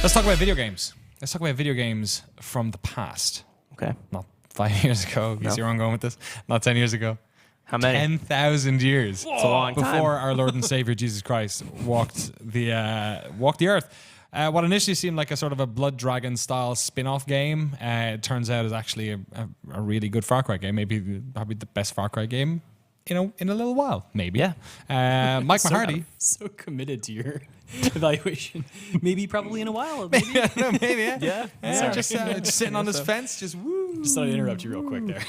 Let's talk about video games. Let's talk about video games from the past. Okay. Not 5 years ago. You see where I'm going with this? Not 10 years ago. How many? 10,000 years. It's a long time. Before our Lord and Savior Jesus Christ walked the earth. What initially seemed like a sort of a Blood Dragon style spin-off game, it turns out is actually a really good Far Cry game. Maybe probably the best Far Cry game in a little while. Maybe. Yeah. Mike Mahardy. So committed to your evaluation. Maybe, probably in a while. Maybe. Yeah. Just sitting on this fence, just woo. Just thought I'd interrupt you real quick there.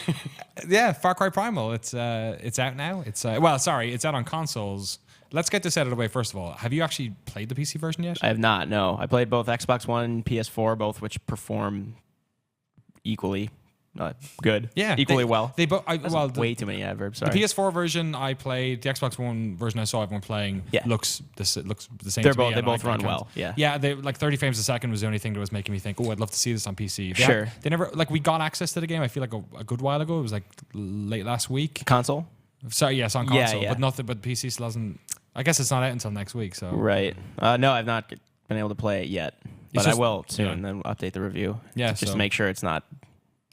Yeah, Far Cry Primal. It's out now. It's it's out on consoles. Let's get this out of the way first of all. Have you actually played the PC version yet? I have not, no. I played both Xbox One and PS4, both which perform equally good. Yeah. Equally well. They both. Way too many adverbs, sorry. The PS4 version I played, the Xbox One version I saw everyone playing looks the same They both run well, yeah. Yeah, they, like 30 frames a second was the only thing that was making me think, oh, I'd love to see this on PC. Sure. They never, like we got access to the game, I feel like a good while ago. It was like late last week. Console? Sorry, yes, on console. Yeah. But PC still hasn't, I guess it's not out until next week, so. Right. No, I've not been able to play it yet. But I will soon, and then update the review. Yeah, just to make sure it's not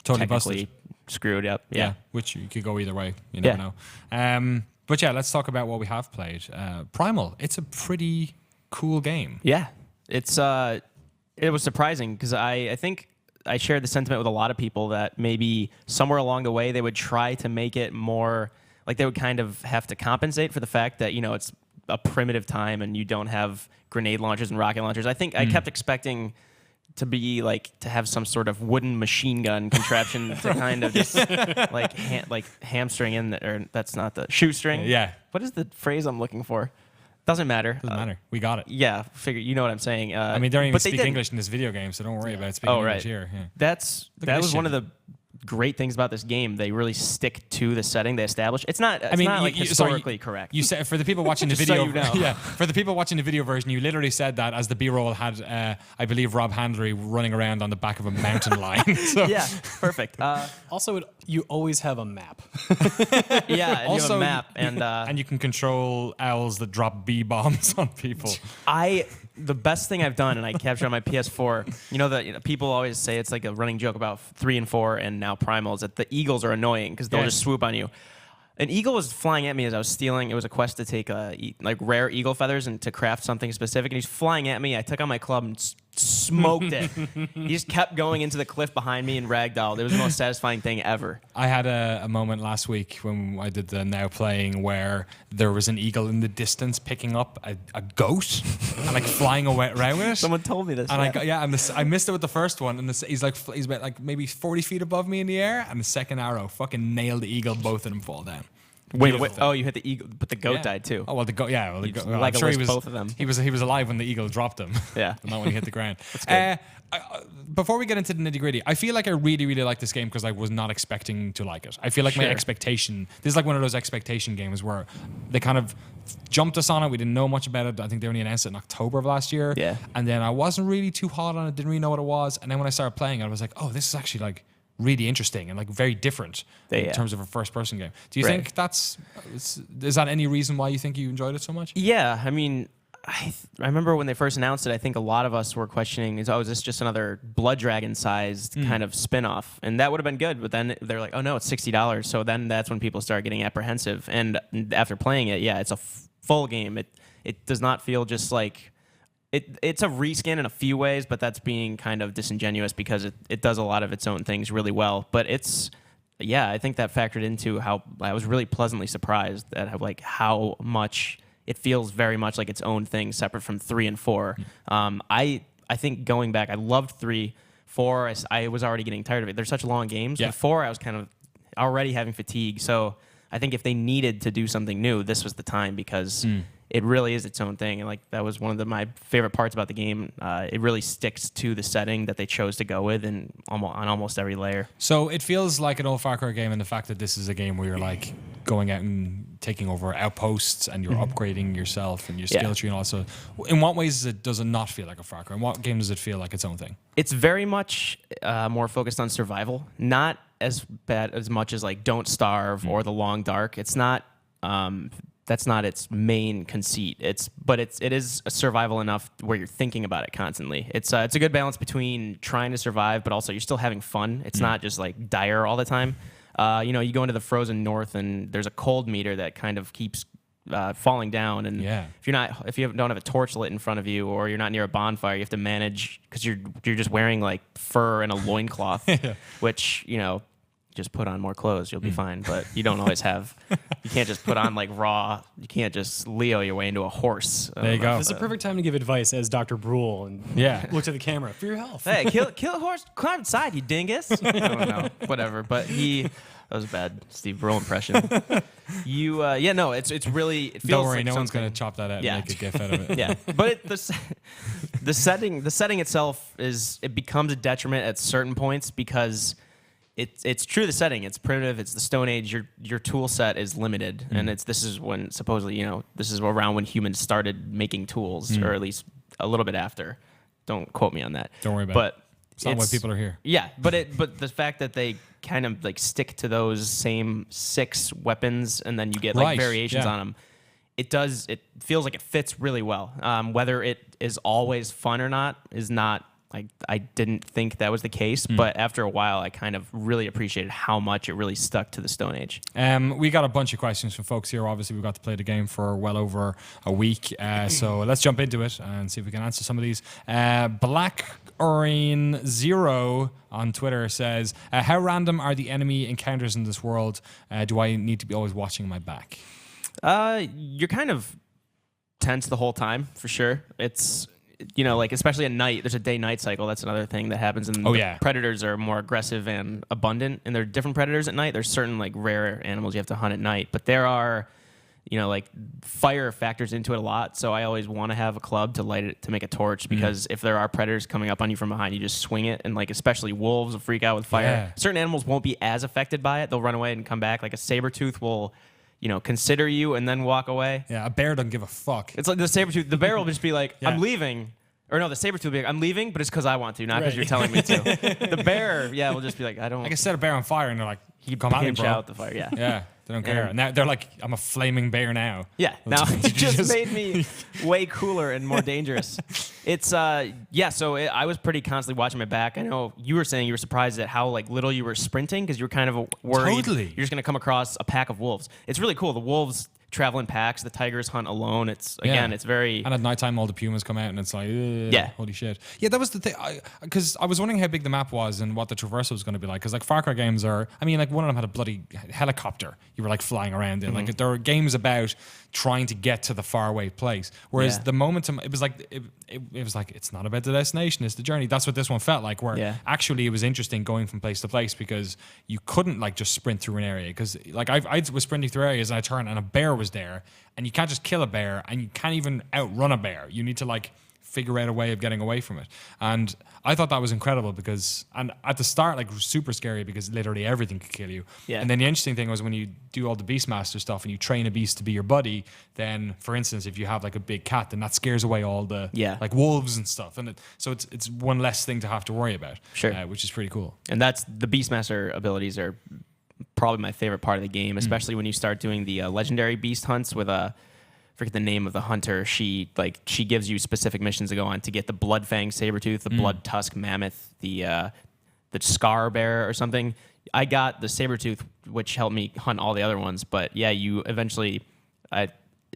totally technically busted. Screwed up. Yeah. Which you could go either way. You never know. But yeah, let's talk about what we have played. Primal. It's a pretty cool game. Yeah. It was surprising because I think I shared the sentiment with a lot of people that maybe somewhere along the way they would try to make it more like they would kind of have to compensate for the fact that, it's a primitive time and you don't have grenade launchers and rocket launchers. I think I kept expecting to be to have some sort of wooden machine gun contraption to kind of just hamstring in or that's not the shoestring. Yeah. What is the phrase I'm looking for? Doesn't matter. Doesn't matter. We got it. Yeah, figure. You know what I'm saying. I mean, they don't even speak English in this video game, so don't worry about speaking English here. Yeah. That was one of the great things about this game. They really stick to the setting they established. It's not. It's not historically correct. You said for the people watching the video. So you know. For the people watching the video version, you literally said that as the B-roll had, I believe, Rob Handlery running around on the back of a mountain lion. So. Yeah, perfect. Also, you always have a map. Yeah, and also, you have a map, and you can control owls that drop bee bombs on people. The best thing I've done, and I captured on my PS4. People always say it's like a running joke about 3 and 4, and now Primal is that the eagles are annoying because they'll just swoop on you. An eagle was flying at me as I was stealing. It was a quest to take rare eagle feathers and to craft something specific. And he's flying at me. I took out my club and smoked it. He just kept going into the cliff behind me and ragdolled. It was the most satisfying thing ever. I had a moment last week when I did the Now Playing where there was an eagle in the distance picking up a goat and flying away around with it. Someone told me this. And I missed it with the first one, and he's about maybe 40 feet above me in the air, and the second arrow fucking nailed the eagle. Both of them fall down. Wait. Oh, you hit the eagle, but the goat died too. Oh well, the goat. Yeah, well, the goat. Well, I'm sure he was both of them. He was alive when the eagle dropped him. Yeah, but not when he hit the ground. That's good. Before we get into the nitty gritty, I feel like I really, really like this game because I was not expecting to like it. I feel like my expectation. This is like one of those expectation games where they kind of jumped us on it. We didn't know much about it. I think they only announced it in October of last year. Yeah, and then I wasn't really too hot on it. Didn't really know what it was. And then when I started playing it, I was like, oh, this is actually really interesting and very different in terms of a first-person game. Do you think is that any reason why you think you enjoyed it so much? Yeah, I mean, I remember when they first announced it, I think a lot of us were questioning, is this just another Blood Dragon-sized kind of spin-off? And that would have been good, but then they're like, oh no, it's $60. So then that's when people start getting apprehensive. And after playing it, it's a full game. It does not feel just like... It's a reskin in a few ways, but that's being kind of disingenuous because it does a lot of its own things really well. But I think that factored into how I was really pleasantly surprised at how much it feels very much like its own thing, separate from 3 and 4. I think going back, I loved 3. 4, I was already getting tired of it. They're such long games. Yeah. But 4, I was kind of already having fatigue. So I think if they needed to do something new, this was the time because... It really is its own thing, and that was one of my favorite parts about the game. It really sticks to the setting that they chose to go with, and on almost every layer. So it feels like an old Far Cry game, in the fact that this is a game where you're going out and taking over outposts, and you're upgrading yourself and your skill tree, and also. In what ways does it not feel like a Far Cry? In what game does it feel like its own thing? It's very much more focused on survival, not as much as Don't Starve or The Long Dark. It's not. that's not its main conceit. It is a survival enough where you're thinking about it constantly. It's a good balance between trying to survive, but also you're still having fun. It's not just like dire all the time. You go into the frozen north and there's a cold meter that kind of keeps falling down, and if you don't have a torch lit in front of you, or you're not near a bonfire, you have to manage because you're just wearing like fur and a loincloth, which just put on more clothes, you'll be fine. But you don't always have. You can't just put on like raw. You can't just Leo your way into a horse. There you go. This is a perfect time to give advice as Dr. Brule and look to the camera for your health. Hey, kill a horse, climb inside, you dingus. I don't know, whatever. But that was a bad Steve Brule impression. It's really. It feels Don't worry, like no one's something- going to chop that out Yeah. and make a gif out of it. Yeah, but the setting itself it becomes a detriment at certain points because it's true, the setting, it's primitive, it's the Stone Age, your tool set is limited, and this is when supposedly this is around when humans started making tools, or at least a little bit after. Don't quote me on that. Don't worry about but it. It's not why people are here. Yeah, but the fact that they kind of like stick to those same 6 weapons and then you get like variations on them, it feels like it fits really well. Whether it is always fun or not is not. I didn't think that was the case, but after a while, I kind of really appreciated how much it really stuck to the Stone Age. We got a bunch of questions from folks here. Obviously, we got to play the game for well over a week, so let's jump into it and see if we can answer some of these. Black Orin Zero on Twitter says, "How random are the enemy encounters in this world? Do I need to be always watching my back?" You're kind of tense the whole time, for sure. It's like especially at night, there's a day-night cycle. That's another thing that happens. And predators are more aggressive and abundant, and there are different predators at night. There's certain like rare animals you have to hunt at night, but there are, like fire factors into it a lot. So I always want to have a club to light it to make a torch, because if there are predators coming up on you from behind, you just swing it, and like especially wolves will freak out with fire. Yeah. Certain animals won't be as affected by it. They'll run away and come back. Like a saber-tooth will consider you and then walk away. Yeah, a bear doesn't give a fuck. It's like the saber-tooth. The bear will just be like, I'm leaving. Or no, the saber-tooth will be like, I'm leaving, but it's because I want to, not because you're telling me to. The bear, will just be like, I don't. I can set a bear on fire, and they're like, "Come at me, pinch bro." out the fire, yeah. Yeah, they don't care. And now they're like, "I'm a flaming bear now." Yeah, now Did it you just made me way cooler and more dangerous. It's, I was pretty constantly watching my back. I know you were saying you were surprised at how like little you were sprinting, because you were kind of worried Totally. you're just going to come across a pack of wolves. It's really cool. The wolves travel in packs. The tigers hunt alone. It's it's very. And at nighttime, all the pumas come out, and it's like, holy shit. Yeah, that was the thing. Because I was wondering how big the map was and what the traversal was going to be like. Because like Far Cry games are, like one of them had a bloody helicopter you were like flying around in. Like there are games about trying to get to the faraway place. Whereas the momentum, it was like it was like, it's not about the destination, it's the journey. That's what this one felt like. Where actually it was interesting going from place to place, because you couldn't like just sprint through an area. Because like I was sprinting through areas, and I turned and a bear was there, and you can't just kill a bear, and you can't even outrun a bear. You need to like figure out a way of getting away from it. And I thought that was incredible, because, and at the start, like super scary, because literally everything could kill you. Yeah. And then the interesting thing was when you do all the Beastmaster stuff and you train a beast to be your buddy, then for instance, if you have like a big cat, then that scares away all the like wolves and stuff. And so it's one less thing to have to worry about, which is pretty cool. And that's the Beastmaster abilities are probably my favorite part of the game, especially when you start doing the legendary beast hunts with forget the name of the hunter. She gives you specific missions to go on to get the Bloodfang Sabertooth, the Blood Tusk Mammoth, the Scar Bear or something. I got the Sabertooth, which helped me hunt all the other ones. But yeah, you eventually,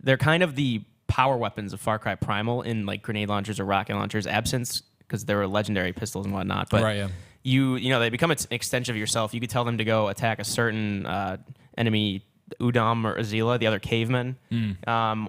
they're kind of the power weapons of Far Cry Primal in like grenade launchers or rocket launchers absence, because there were legendary pistols and whatnot. But they become an extension of yourself. You could tell them to go attack a certain enemy, Udam or Azila, the other cavemen,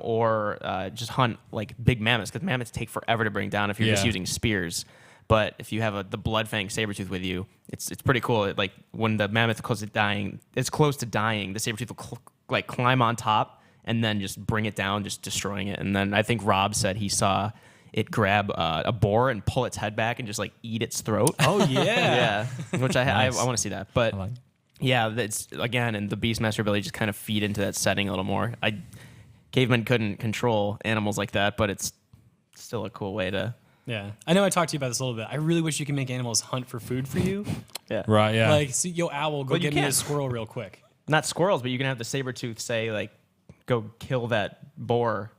or just hunt like big mammoths, because mammoths take forever to bring down if you're just using spears. But if you have the Bloodfang Sabertooth with you, it's pretty cool. Like when the mammoth is close to dying, the Sabertooth will like climb on top and then just bring it down, just destroying it. And then I think Rob said he saw it grab a boar and pull its head back and just like eat its throat. Oh yeah, Which I want to see that. But like. Yeah, that's again, and the Beastmaster ability just kind of feed into that setting a little more. Cavemen couldn't control animals like that, but it's still a cool way to. Yeah, I know I talked to you about this a little bit. I really wish you could make animals hunt for food for you. Yeah. Right, yeah. Like, owl, go get me a squirrel real quick. Not squirrels, but you can have the Sabertooth say, like, go kill that boar.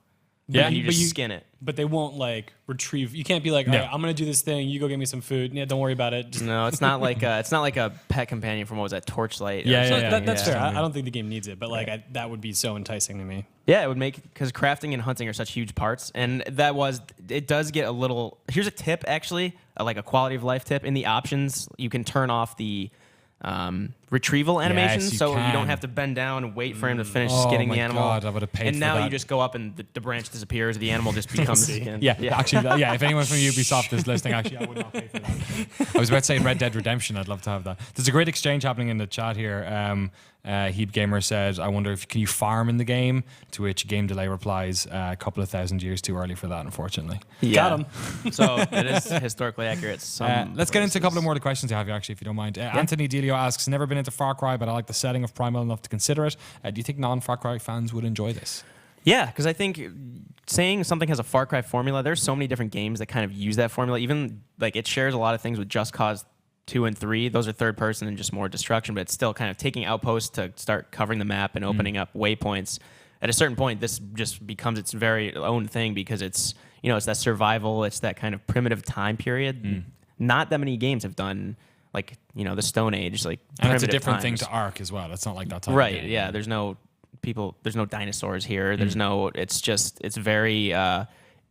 Yeah, and you but just skin it. But they won't like retrieve. You can't be like, all right, I'm gonna do this thing. You go get me some food. Yeah, don't worry about it. Just, No, it's not like a pet companion from what was that, Torchlight? Yeah, or yeah, something. yeah. that's fair. I don't think the game needs it, but like that would be so enticing to me. Yeah, it would make, because crafting and hunting are such huge parts, and it does get a little. Here's a tip, actually, like a quality of life tip. In the options, you can turn off the retrieval animation, Yes, you so you can. don't have to bend down and wait for him to finish Oh skinning my the animal. God, I would have paid and for now that. you just go up and the branch disappears, the animal just becomes skinned. Yeah, actually, if anyone from Ubisoft is listening, actually, I would not pay for that. I was about to say Red Dead Redemption. I'd love to have that. There's a great exchange happening in the chat here. Heap Gamer said, "I wonder if can you farm in the game?" To which Game Delay replies, "A couple of thousand years too early for that, unfortunately." Yeah. Got him. So it is historically accurate. Let's get into a couple of more of the questions I have, actually, if you don't mind. Anthony Delio asks, "Never been into Far Cry, but I like the setting of Primal enough to consider it. Do you think non-Far Cry fans would enjoy this?" Yeah, because I think saying something has a Far Cry formula, there's so many different games that kind of use that formula. Even like it shares a lot of things with Just Cause 2 and 3. Those are third person and just more destruction, but it's still kind of taking outposts to start covering the map and opening up waypoints. At a certain point, this just becomes its very own thing because it's it's that survival, it's that kind of primitive time period. Not that many games have done like the Stone Age, like And it's a primitive different thing times. to Ark as well. It's not like that type Right, of game. yeah. There's no dinosaurs here. There's it's very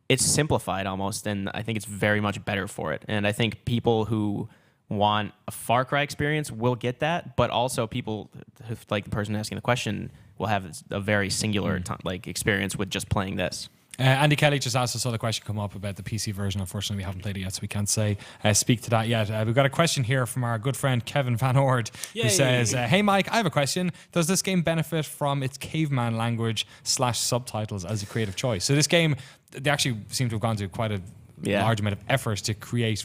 it's simplified almost, and I think it's very much better for it. And I think people who want a Far Cry experience will get that, but also people who, like the person asking the question, will have a very singular experience with just playing this. Andy Kelly just asked us, saw the question come up about the PC version. Unfortunately, we haven't played it yet, so we can't speak to that yet. We've got a question here from our good friend Kevin Van Ord, who says, "Hey Mike, I have a question. Does this game benefit from its caveman language / subtitles as a creative choice?" So this game, they actually seem to have gone to quite a large amount of effort to create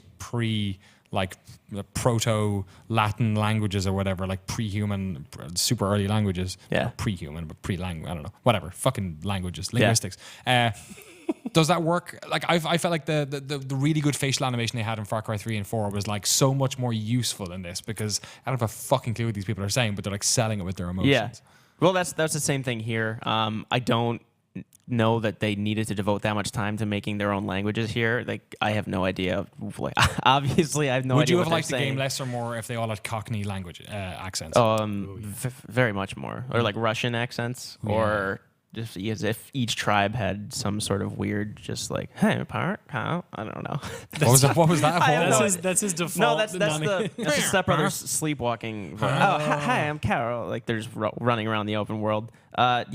proto-Latin languages or whatever, like pre-human, super early languages. Yeah. Not pre-human, but pre-language. I don't know. Whatever. Fucking languages. Linguistics. Does that work? Like, I felt like the really good facial animation they had in Far Cry 3 and 4 was like so much more useful in this because I don't have a fucking clue what these people are saying, but they're like selling it with their emotions. Yeah. Well, that's the same thing here. I don't know that they needed to devote that much time to making their own languages here. Like, I have no idea. Like, obviously, I have no Would idea. you what have they're liked the saying. game less or more if they all had Cockney language accents? Very much more, or like Russian accents, or just as if each tribe had some sort of weird, just like, hey, pirate, how? I don't know. What was that? I have no That's his default. No, that's the stepbrother's sleepwalking. Hi, I'm Carol. Like they're just running around the open world. I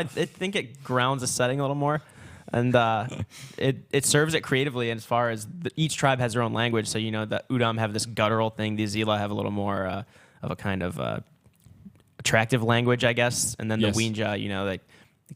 think it grounds the setting a little more, and it serves it creatively. And as far as each tribe has their own language, so the Udam have this guttural thing, the Zila have a little more of a kind of attractive language, I guess, and then the Winja, like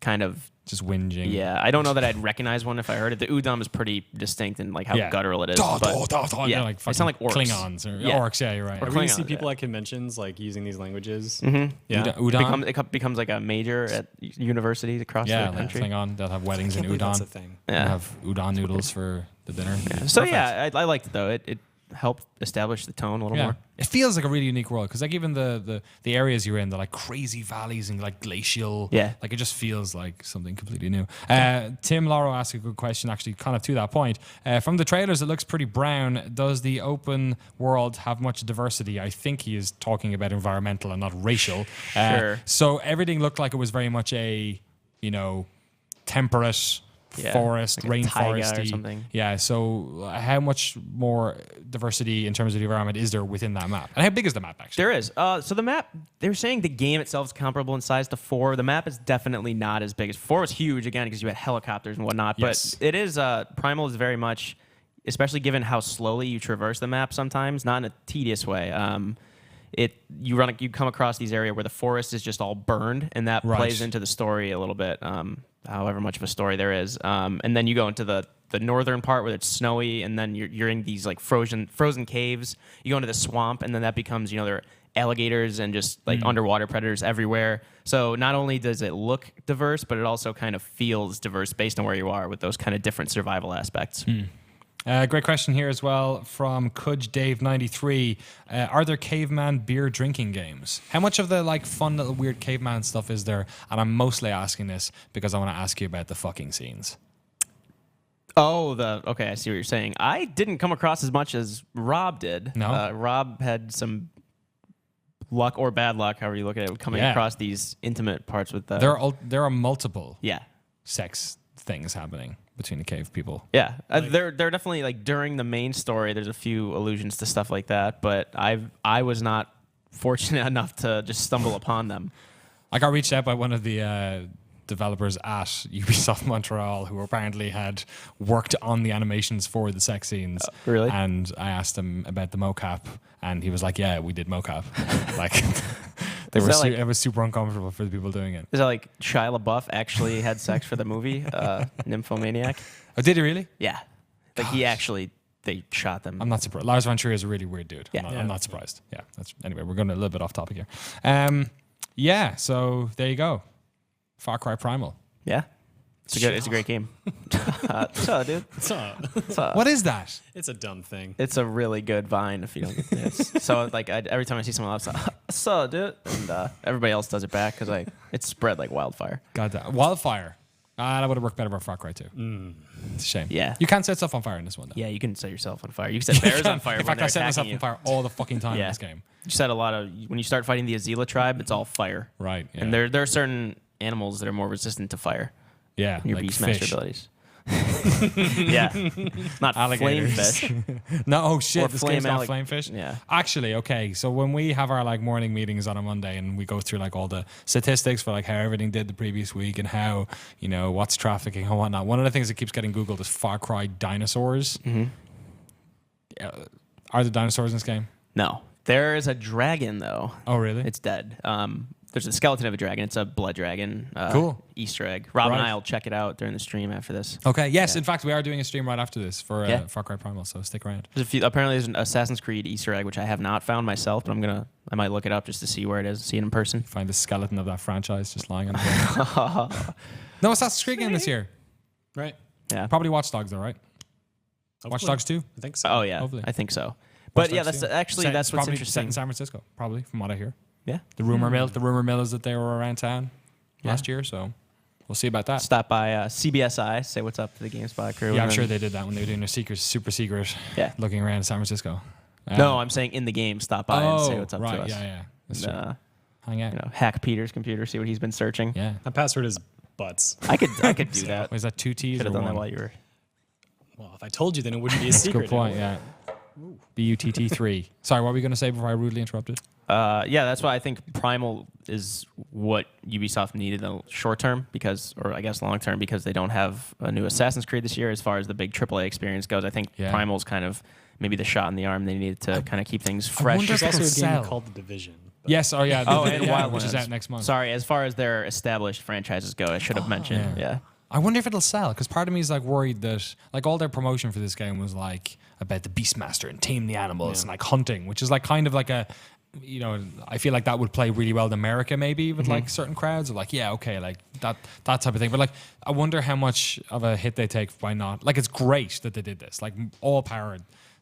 kind of just whinging. Yeah, I don't know that I'd recognize one if I heard it. The Udam is pretty distinct in like how guttural it is. Yeah, like they sound like orcs. Klingons or orcs. Yeah, you're right. Or Klingons, when you see people at conventions like using these languages. Mm-hmm. Yeah, Udon. It becomes like a major at universities across the like country. Klingon. They'll have weddings in Udon. That's a thing. They'll Yeah. have udon noodles for the dinner. Yeah. So I liked it though. It helped establish the tone a little more. It feels like a really unique world because like even the areas you're in, they're like crazy valleys and like glacial. Yeah. Like it just feels like something completely new. Tim Lauro asked a good question actually kind of to that point. From the trailers, it looks pretty brown. Does the open world have much diversity? I think he is talking about environmental and not racial. Sure. So everything looked like it was very much a, temperate forest, like a taiga or rainforesty. something. Yeah, so how much more diversity in terms of the environment is there within that map? And how big is the map, actually? There is. So the map, they're saying the game itself is comparable in size to 4. The map is definitely not as big as 4. Was huge, again, because you had helicopters and whatnot. Yes. But it is, Primal is very much, especially given how slowly you traverse the map sometimes, not in a tedious way. You come across these areas where the forest is just all burned, and that plays into the story a little bit, however much of a story there is. And then you go into the northern part where it's snowy, and then you're in these like frozen caves. You go into the swamp, and then that becomes there are alligators and just like underwater predators everywhere. So not only does it look diverse, but it also kind of feels diverse based on where you are with those kind of different survival aspects. Great question here as well from Kudge Dave 93. Are there caveman beer drinking games? How much of the like fun little weird caveman stuff is there? And I'm mostly asking this because I want to ask you about the fucking scenes. Oh, okay, I see what you're saying. I didn't come across as much as Rob did. No? Rob had some luck or bad luck, however you look at it, coming across these intimate parts with the... There are multiple Yeah. sex things happening between the cave people. Yeah, they're definitely like during the main story. There's a few allusions to stuff like that, but I was not fortunate enough to just stumble upon them. I got reached out by one of the developers at Ubisoft Montreal who apparently had worked on the animations for the sex scenes. Really? And I asked him about the mocap, and he was like, "Yeah, we did mocap." Like, it was super uncomfortable for the people doing it. Is that like Shia LaBeouf actually had sex for the movie Nymphomaniac? Oh, did he really? Yeah, like they shot them. I'm not surprised. Lars von Trier is a really weird dude. Yeah. I'm not surprised. Yeah. Anyway, we're going a little bit off topic here. Yeah. So there you go. Far Cry Primal. Yeah, it's a great game. So, dude, What is that? It's a dumb thing. it's a really good Vine if you don't get this. So like every time I see someone else, so dude, and everybody else does it back because it's spread like wildfire. God damn. Wildfire. That would have worked better for Far Cry 2. It's a shame. Yeah. You can't set stuff on fire in this one, though. Yeah, you can set yourself on fire. You can set bears on fire. In fact, I set myself on fire all the fucking time in Yeah. this game. You set a lot of when you start fighting the Azila tribe, it's all fire. Right. Yeah. And there are certain animals that are more resistant to fire. Yeah. Your like Beastmaster fish. abilities. Yeah, not flame Alligators. fish. No, oh shit, Or this flame game's called allig- Flame Fish? Yeah. Actually, okay, so when we have our like morning meetings on a Monday and we go through like all the statistics for like how everything did the previous week and how, you know, what's trafficking and whatnot, one of the things that keeps getting Googled is Far Cry dinosaurs. Are there dinosaurs in this game? No, there is a dragon though. Oh, really? It's dead. There's a skeleton of a dragon. It's a blood dragon. Cool. Easter egg. Rob and Right. I will check it out during the stream after this. Okay, yes, in fact, we are doing a stream right after this for Yeah. Far Cry Primal, so stick around. Apparently, there's an Assassin's Creed Easter egg which I have not found myself, but I might look it up just to see where it is, see it in person. Find the skeleton of that franchise just lying on the ground. No Assassin's Creed game this year. Right. Yeah. Probably Watch Dogs, though, right? Watch Hopefully. Dogs 2? I think so. Oh yeah, Hopefully. I think so. Watch But yeah, Dogs that's 2. actually Set- that's what's probably set interesting. in San Francisco, probably, from what I hear. Yeah. The rumor mill is that they were around town last year, so we'll see about that. Stop by CBSI, say what's up to the GameSpot crew. Yeah, I'm and sure then- they did that when they were doing their super secret Yeah. looking around San Francisco. No, I'm saying in the game, stop by and say what's up right, to us. yeah. That's And, true. Hang out. hack Peter's computer, see what he's been searching. Yeah. My password is butts. I could do that. Was that 2 T's Could or have done that one? while you were. Well, if I told you, then it wouldn't be a That's a secret. good point, yeah. BUTT3. Sorry, what were we going to say before I rudely interrupted? Yeah, that's why I think Primal is what Ubisoft needed in the short term or I guess long term, because they don't have a new Assassin's Creed this year as far as the big AAA experience goes. I think Yeah. Primal's kind of maybe the shot in the arm they needed to kind of keep things fresh. wonder if There's also a It'll game sell. called The Division. But Yes, and yeah, Wildlands, which is out next month. Sorry, as far as their established franchises go, I should have mentioned. Yeah. I wonder if it'll sell, because part of me is like worried that like all their promotion for this game was like about the Beastmaster and tame the animals and like hunting, which is like kind of like a, you know, I feel like that would play really well in America maybe with like certain crowds of like, yeah, okay, like that type of thing. But like, I wonder how much of a hit they take by not, like it's great that they did this, like all power,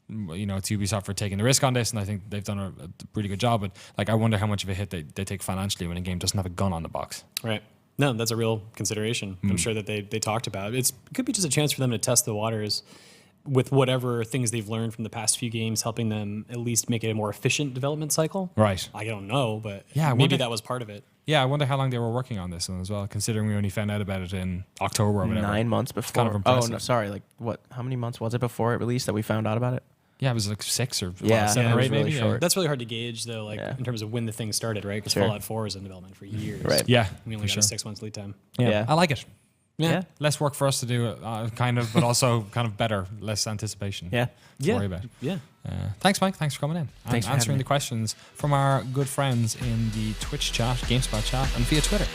you know, it's Ubisoft for taking the risk on this, and I think they've done a pretty good job. But like, I wonder how much of a hit they take financially when a game doesn't have a gun on the box. Right. No, that's a real consideration. I'm sure that they talked about. It could be just a chance for them to test the waters with whatever things they've learned from the past few games, helping them at least make it a more efficient development cycle. Right. I don't know, but Yeah, I maybe wonder- that was part of it. Yeah, I wonder how long they were working on this one as well, considering we only found out about it in October or whatever. 9 months before. kind of impressive. Oh, no, sorry. Like what? How many months was it before it released that we found out about it? Yeah, it was like 6 or Yeah, 7 yeah, or it was 8 really maybe. short. That's really hard to gauge, though, like Yeah. in terms of when the thing started, right? Because Sure. Fallout 4 is in development for years. Right. Yeah, We only for got sure. a 6 months lead time. Yeah. I like it. Yeah. Less work for us to do, kind of, but also kind of better, less anticipation. Yeah. To worry about. Yeah. Thanks, Mike. Thanks for coming in. Thanks and for answering having me. the questions from our good friends in the Twitch chat, GameSpot chat, and via Twitter.